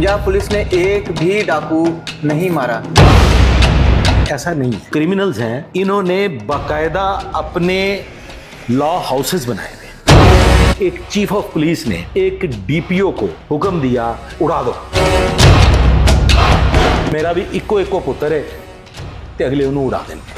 Punjab police ने एक भी डाकू नहीं मारा। ऐसा नहीं है, क्रिमिनल्स हैं, इन्होंने बाकायदा अपने लॉ हाउसेस बनाए हुए। एक चीफ ऑफ पुलिस ने एक डीपीओ को हुक्म दिया उड़ा दो। मेरा भी इको इको पुत्र है ते अगले उन्होंने उड़ा देंगे।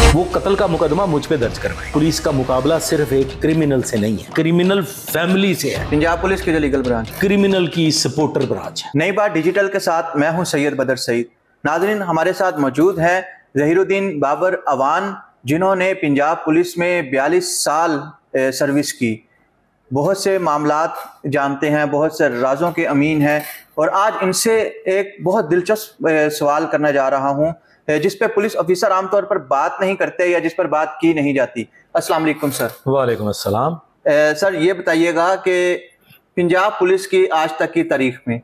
वो कत्ल का मुकदमा मुझ पे दर्ज करवाए। पुलिस का मुकाबला सिर्फ एक क्रिमिनल से नहीं है, क्रिमिनल फैमिली से है। पंजाब पुलिस की जो लीगल ब्रांच, क्रिमिनल की सपोर्टर ब्रांच है। नई बात डिजिटल के साथ मैं हूं सैयद बदर सईद। नाज़रीन, हमारे साथ मौजूद हैं ज़हीरुद्दीन बाबर अवान, जिन्होंने पंजाब पुलिस में 42 साल सर्विस की, बहुत से मामलात जानते हैं, बहुत से राजों के अमीन हैं। और आज इनसे एक बहुत दिलचस्प सवाल करने जा रहा हूं, जिस पे पुलिस ऑफिसर आमतौर पर बात नहीं करते या जिस पर बात की नहीं जाती। अस्सलाम वालेकुम सर। वालेकुम अस्सलाम। सर, ये बताइएगा कि पंजाब पुलिस की आज तक की तारीख में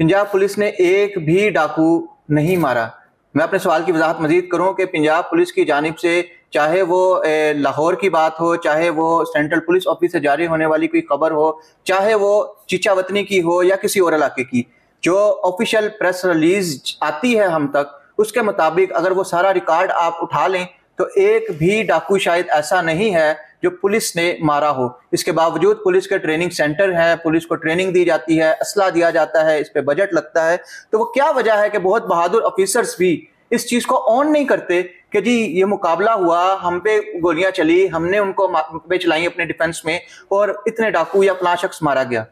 पंजाब पुलिस ने एक भी डाकू नहीं मारा। मैं अपने सवाल की वजाहत मजीद करूं कि पंजाब पुलिस की जानिब से, चाहे वो लाहौर की बात हो, चाहे वो सेंट्रल पुलिस ऑफिस से जारी होने वाली कोई खबर हो, चाहे वो चीचा वतनी की हो या किसी और इलाके की, जो ऑफिशियल प्रेस रिलीज आती है हम तक, उसके मुताबिक अगर वो सारा रिकॉर्ड आप उठा लें तो एक भी डाकू शायद ऐसा नहीं है जो पुलिस ने मारा हो। इसके बावजूद पुलिस के ट्रेनिंग सेंटर हैं, पुलिस को ट्रेनिंग दी जाती है, असला दिया जाता है, इस पे बजट लगता है। तो वो क्या वजह है कि बहुत बहादुर ऑफिसर्स भी इस चीज को ऑन नहीं करते कि जी ये मुकाबला हुआ, हम पे गोलियां चली, हमने उनको पे चलाई अपने डिफेंस में और इतने डाकू या फलां शख्स मारा गया।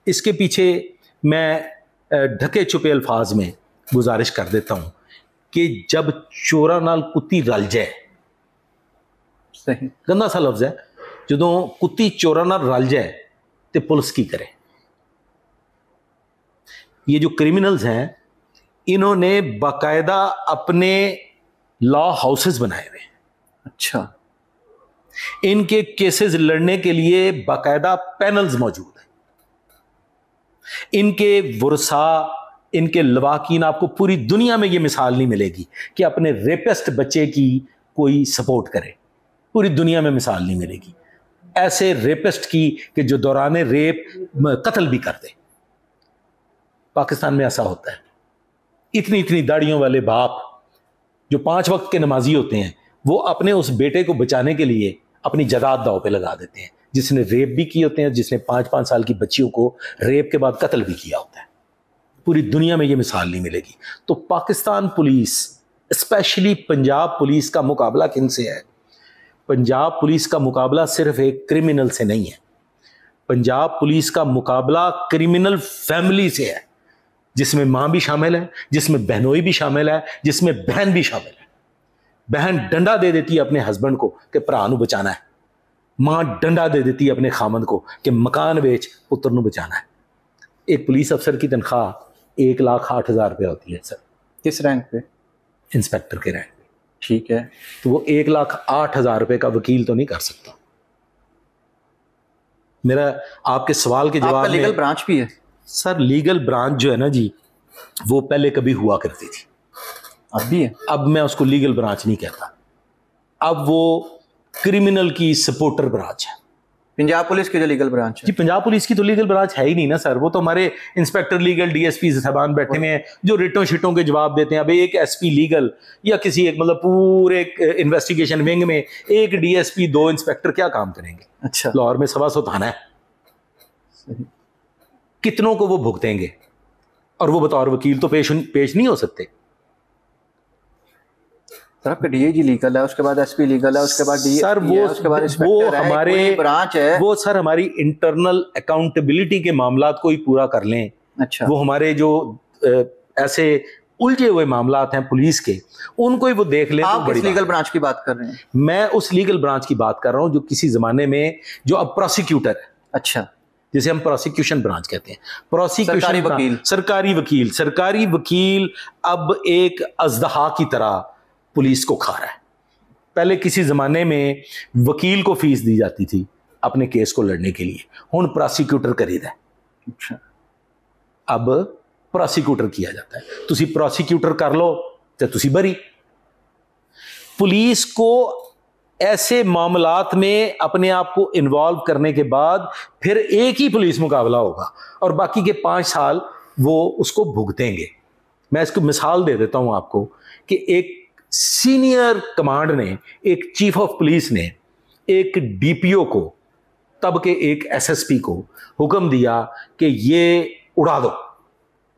इसके पीछे मैं ढके छुपे अल्फाज में गुजारिश कर देता हूं कि जब चोरा नाल कुत्ती रल जाए, सही गंदा सा लफ्ज है, जो कुत्ती चोरा नाल रल जाए तो पुलिस की करे। ये जो क्रिमिनल्स हैं, इन्होंने बाकायदा अपने लॉ हाउसेस बनाए हुए। अच्छा। इनके केसेस लड़ने के लिए बाकायदा पैनल्स मौजूद हैं। इनके वुरसा, इनके लवाकीन, आपको पूरी दुनिया में ये मिसाल नहीं मिलेगी कि अपने रेपिस्ट बच्चे की कोई सपोर्ट करे। पूरी दुनिया में मिसाल नहीं मिलेगी ऐसे रेपिस्ट की कि जो दौरान रेप कत्ल भी कर दे। पाकिस्तान में ऐसा होता है। इतनी इतनी दाढ़ियों वाले बाप जो 5 वक्त के नमाजी होते हैं, वो अपने उस बेटे को बचाने के लिए अपनी जायदाद दांव पे लगा देते हैं, जिसने रेप भी किए होते हैं, जिसने 5-5 साल की बच्चियों को रेप के बाद कत्ल भी किया होता है। पूरी दुनिया में ये मिसाल नहीं मिलेगी। तो Pakistan police, specially Punjab police का मुकाबला किन से है? पंजाब पुलिस का मुकाबला सिर्फ एक क्रिमिनल से नहीं है। पंजाब पुलिस का मुकाबला क्रिमिनल फैमिली से है, जिसमें मां भी शामिल है, जिसमें बहनोई भी शामिल है, जिसमें बहन भी शामिल है। बहन डंडा दे देती है अपने हस्बैंड को कि भरा नूं बचाना है। मां डंडा दे देती है अपने खामंद को कि मकान बेच पुत्र नूं बचाना है। एक पुलिस अफसर की तनख्वाह 1,08,000 रुपया होती है सर। किस रैंक पे? इंस्पेक्टर के रैंक पे। ठीक है। तो वो 1,08,000 रुपए का वकील तो नहीं कर सकता। मेरा आपके सवाल के जवाब में, लीगल ब्रांच भी है सर? लीगल ब्रांच जो है ना जी, वो पहले कभी हुआ करती थी, अब भी है। अब मैं उसको लीगल ब्रांच नहीं कहता, अब वो क्रिमिनल की सपोर्टर ब्रांच है। पंजाब पुलिस की जो लीगल ब्रांच है जी, पंजाब पुलिस की तो लीगल ब्रांच है ही नहीं ना सर। वो तो हमारे इंस्पेक्टर लीगल, डीएसपी साहबान बैठे हुए हैं जो रिटों शिटों के जवाब देते हैं। अब एक एसपी लीगल या किसी एक, मतलब पूरे इन्वेस्टिगेशन विंग में एक डीएसपी, 2 इंस्पेक्टर क्या काम करेंगे? अच्छा। लाहौर में 125 थाना है, कितनों को वो भुगतेंगे? और वो बतौर वकील तो पेश नहीं हो सकते। सर, आपका डीएजी लीगल है, उसके बाद एसपी लीगल है, उसके बाद सर वो हमारे ब्रांच है। वो सर हमारी इंटरनल अकाउंटेबिलिटी के मामलात को ही पूरा कर लें। अच्छा। वो हमारे जो ऐसे उलझे हुए मामलात हैं पुलिस के, उनको ही वो देख लें। आप किस लीगल ब्रांच की बात कर रहे हैं? मैं उस लीगल ब्रांच की बात कर रहा हूं जो किसी जमाने में, जो अब प्रोसिक्यूटर है। अच्छा। जिसे हम प्रोसिक्यूशन ब्रांच कहते हैं। प्रोसिक्यूशन सरकारी वकील अब एक अजदहा की तरह पुलिस को खा रहा है। पहले किसी जमाने में वकील को फीस दी जाती थी अपने केस को लड़ने के लिए, हुण प्रोसिक्यूटर करीदा है। अच्छा। अब प्रोसिक्यूटर किया जाता है। तुसी प्रोसिक्यूटर कर लो तो तुसी बरी। पुलिस को ऐसे मामलात में अपने आप को इन्वॉल्व करने के बाद फिर एक ही पुलिस मुकाबला होगा और बाकी के 5 साल वो उसको भुगतेंगे। मैं इसको मिसाल दे देता हूं आपको कि एक सीनियर कमांड ने, एक चीफ ऑफ पुलिस ने एक डीपीओ को, तब के एक एसएसपी को हुक्म दिया कि ये उड़ा दो,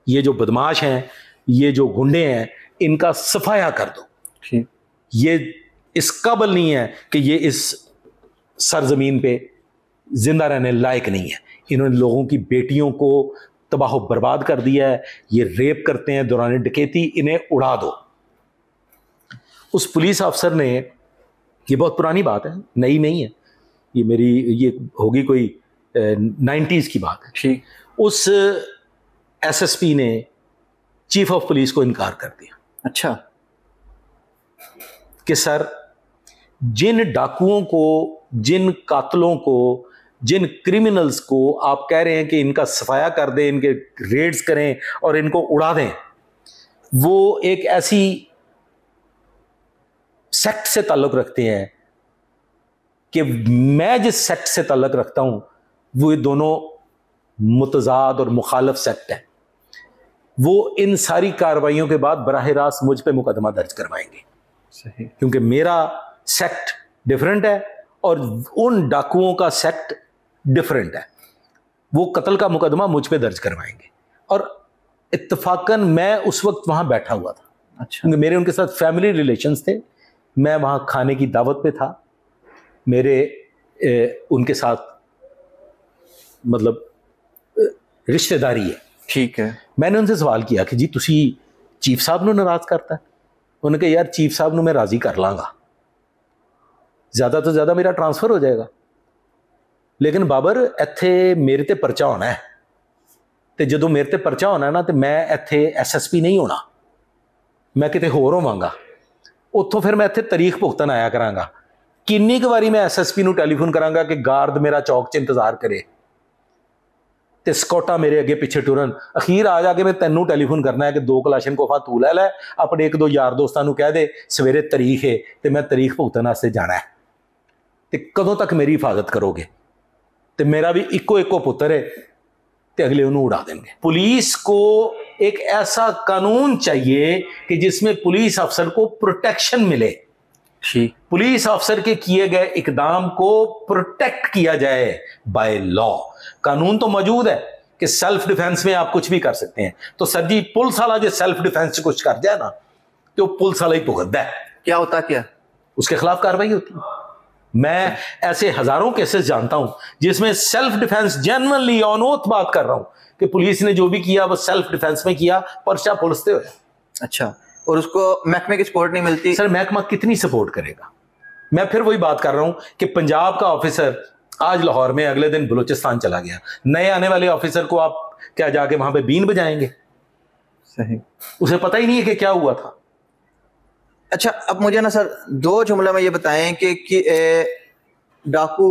ये जो बदमाश हैं, ये जो गुंडे हैं, इनका सफाया कर दो। ठीक। ये इस काबिल नहीं है कि ये इस सरजमीन पे जिंदा रहने लायक नहीं है। इन्होंने लोगों की बेटियों को तबाह बर्बाद कर दिया है, ये रेप करते हैं दौरान डकैती, इन्हें उड़ा दो। उस पुलिस अफसर ने, ये बहुत पुरानी बात है, नई नहीं है, ये होगी कोई 90s की बात है। ठीक। उस एसएसपी ने चीफ ऑफ पुलिस को इनकार कर दिया। अच्छा। कि सर, जिन डाकुओं को, जिन कातलों को, जिन क्रिमिनल्स को आप कह रहे हैं कि इनका सफाया कर दें, इनके रेड्स करें और इनको उड़ा दें, वो एक ऐसी सेक्ट से ताल्लुक रखते हैं कि मैं जिस सेक्ट से ताल्लुक रखता हूं वो ये दोनों मुतजाद और मुखालिफ सेक्ट है। वो इन सारी कार्रवाइयों के बाद बराह रास्त मुझ पे मुकदमा दर्ज करवाएंगे। सही। क्योंकि क्योंकि मेरा सेक्ट डिफरेंट है और उन डाकुओं का सेक्ट डिफरेंट है। वो कत्ल का मुकदमा मुझ पे दर्ज करवाएंगे। और इत्तफाकन मैं उस वक्त वहां बैठा हुआ था। अच्छा। क्योंकि मेरे उनके साथ फैमिली रिलेशंस थे, मैं वहां खाने की दावत पे था, मेरे उनके साथ मतलब रिश्तेदारी है। ठीक है। मैंने उनसे सवाल किया कि जी तुसी चीफ साहब ਨੂੰ नाराज करता है? उन्होंने कहा यार चीफ साहब ਨੂੰ मैं राजी कर लांगा, ज्यादा तो ज्यादा मेरा ट्रांसफर हो जाएगा, लेकिन बाबर ਇੱਥੇ ਮੇਰੇ ਤੇ ਪਰਚਾ ਹੋਣਾ ਹੈ, ਤੇ ਜਦੋਂ ਮੇਰੇ ਤੇ ਪਰਚਾ ਹੋਣਾ ਨਾ ਤੇ ਮੈਂ ਇੱਥੇ ਐਸਐਸਪੀ ਨਹੀਂ ਹੋਣਾ, ਮੈਂ ਕਿਤੇ ਹੋਰ ਹੋਵਾਂਗਾ, ਉੱਥੋਂ ਫਿਰ ਮੈਂ ਇੱਥੇ ਤਾਰੀਖ ਭੁਗਤਣ ਆਇਆ ਕਰਾਂਗਾ। ਕਿੰਨੀ ਕੁ ਵਾਰੀ ਮੈਂ ਐਸਐਸਪੀ ਨੂੰ ਟੈਲੀਫੋਨ ਕਰਾਂਗਾ ਕਿ ਗਾਰਡ ਮੇਰਾ ਚੌਕ 'ਚ ਇੰਤਜ਼ਾਰ ਕਰੇ ਤੇ ਸਕੌਟਾ ਮੇਰੇ ਅੱਗੇ ਪਿੱਛੇ ਟੁਰਨ, ਅਖੀਰ ਆ ਜਾ ਕੇ ਮੈਂ ਤੈਨੂੰ ਟੈਲੀਫੋਨ ਕਰਨਾ ਹੈ ਕਿ 2 ਕਲਾਸ਼ਨਕੋਫਾਂ ਤੂੰ ਲੈ ਲੈ, ਆਪਣੇ 1-2 ਯਾਰ ਦੋਸਤਾਂ ਨੂੰ ਕਹਿ ਦੇ ਸਵੇਰੇ ਤਾਰੀਖ ਹੈ ਤੇ ਮੈਂ ਤਾਰੀਖ ਭੁਗਤਣ ਵਾਸਤੇ ਜਾਣਾ ਹੈ, ਤੇ ਕਦੋਂ ਤੱਕ ਮੇਰੀ ਹਿਫਾਜ਼ਤ ਕਰੋਗੇ? ਤੇ मेरा भी इको पुत्र है, तो अगले उन्हें उड़ा देंगे। पुलिस को एक ऐसा कानून चाहिए कि जिसमें पुलिस अफसर को प्रोटेक्शन मिले। पुलिस अफसर के किए गए इकदाम को प्रोटेक्ट किया जाए बाय लॉ। कानून तो मौजूद है कि सेल्फ डिफेंस में आप कुछ भी कर सकते हैं, तो सर जी पुलिस वाला जो सेल्फ डिफेंस से कुछ कर जाए ना तो पुलिस वाला ही भुगतता है। क्या होता, क्या उसके खिलाफ कार्रवाई होती है। मैं ऐसे हजारों केसेस जानता हूं जिसमें self defence, genuinely on oath बात कर रहा हूं कि पुलिस ने जो भी किया वो सेल्फ डिफेंस में किया, पर्चा पुलिसते हुए। अच्छा। और उसको महकमे की सपोर्ट नहीं मिलती? सर महकमा कितनी सपोर्ट करेगा? मैं फिर वही बात कर रहा हूं कि पंजाब का ऑफिसर आज लाहौर में, अगले दिन बलूचिस्तान चला गया, नए आने वाले ऑफिसर को आप क्या जाके वहां पे बीन बजाएंगे? सही। उसे पता ही नहीं है कि क्या हुआ था। अच्छा, अब मुझे ना सर 2 जुमला में ये बताएं कि डाकू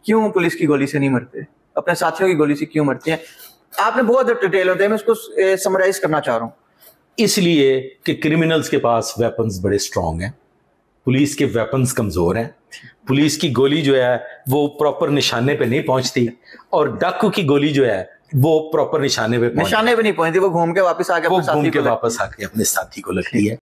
क्यों पुलिस की गोली से नहीं मरते, अपने साथियों की गोली से क्यों मरते हैं? आपने बहुत डिटेल होते हैं, मैं इसको समराइज करना चाह रहा हूं। इसलिए कि क्रिमिनल्स के पास वेपन्स बड़े स्ट्रांग हैं, पुलिस के वेपन्स कमजोर हैं, पुलिस की गोली जो है वो प्रॉपर निशाने पे नहीं पहुंचती, और डाकू की गोली जो है वो प्रॉपर निशाने पे नहीं पहुंचती, वो घूम के वापस आके अपने साथी को लगती है।